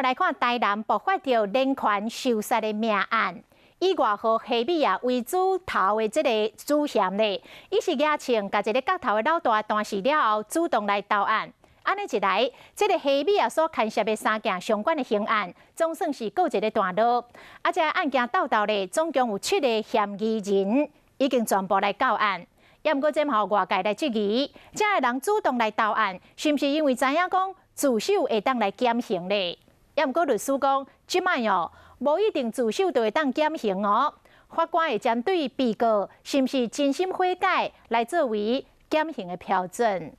来看台南爆发着连环受杀的命案，以外号黑米啊为主头的这个主嫌呢，伊是野青甲一个角头的老大断事了后，主动来投案。安尼一来，这个黑米啊所牵涉的3件相关的刑案，总算是告一个段落。啊，这案件到呢，总共有7个嫌疑人，已经全部来到案。也毋过，这嘛外界来质疑，这个人主动来投案，是毋是因为知影讲自首会当来减刑呢？也毋过律师讲，即摆哦，无一定自首就会当减刑哦。法官会针对被告是毋是真心悔改来作为减刑的标准。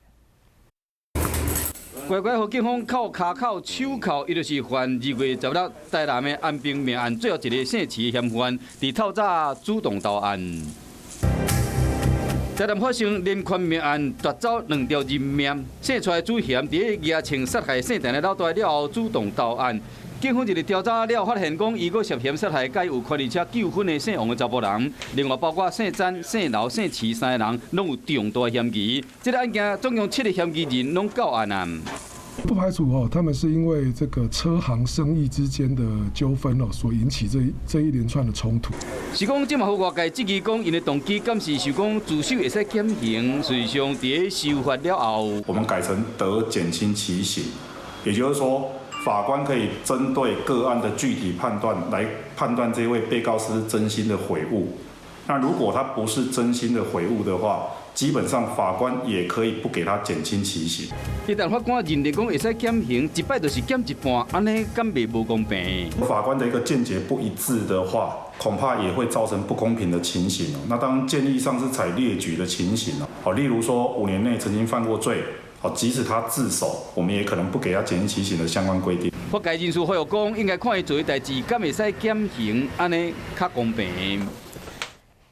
乖乖，和警方靠骹铐、手铐，伊就是犯2月10日台南的安平命案最后一个姓池的嫌犯，伫透早主动投案。台南发生连环命案，夺走2条人命。姓出来主嫌伫野青杀害姓陈的老大了后，主动投案。警方一日调查了，发现讲伊个涉嫌杀害甲有权利车纠纷的姓王的查甫人，另外包括姓詹、姓刘、姓池3个人，拢有重大嫌疑。这个案件总共7个嫌疑人拢到案啊。不排除他们是因为这个车行生意之间的纠纷所引起这一连串的冲突。是讲，即嘛和外界质疑讲，因的动机敢是想讲自首会使减刑，实际上伫修法了后，我们改成得减轻其刑，也就是说，法官可以针对个案的具体判断来判断这位被告是真心的悔悟。那如果他不是真心的悔悟的话，基本上法官也可以不给他减轻其刑。一旦法官认定讲会使减刑，一摆就是减一半，安尼敢袂无公平？法官的一个见解不一致的话，恐怕也会造成不公平的情形。那当建议上是采列举的情形例如说5年内曾经犯过罪，即使他自首，我们也可能不给他减轻其刑的相关规定。法界人士会有讲，应该看伊做的代志，敢会使减刑，安尼较公平。